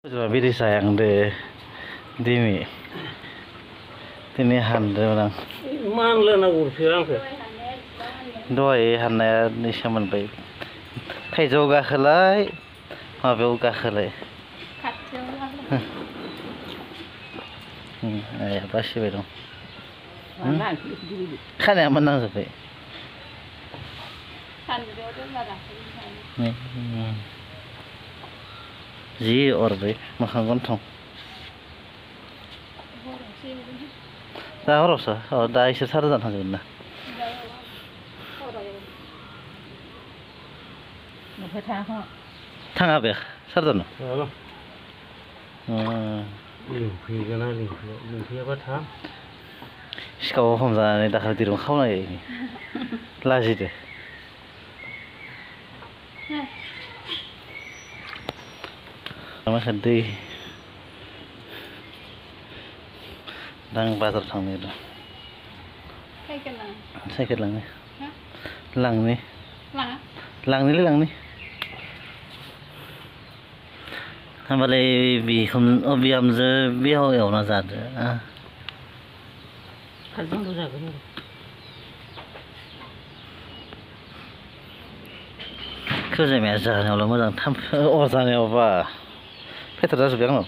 Coba biri sayang deh, Dimi. Ini handal orang. Mana nak urus ke? Doi handal ni siaman baik. Kayak gakelai, apa gakelai? Ayah pasti betul. Kan yang menang sampai. Nih. Ji orbe makan gontong. Dah harus ah, oh dah isi sardan aja na. Tang apa ya? Sardan. Halo. Limpi kan ali, limpi apa tham? Sekarang kamu sana ni dah kalau di rumah kau nak ini. Lagi deh. Sama sedih. Dang pasar thang ni tu. Saya ke lang ni. Lang ni. Lang ni lang ni. Hambale bi bi hamze bi hau yau na zat. Kalbang tu jaga ni. Kau je macam mana orang macam tham orang sana apa? Petra dah sebiang lo.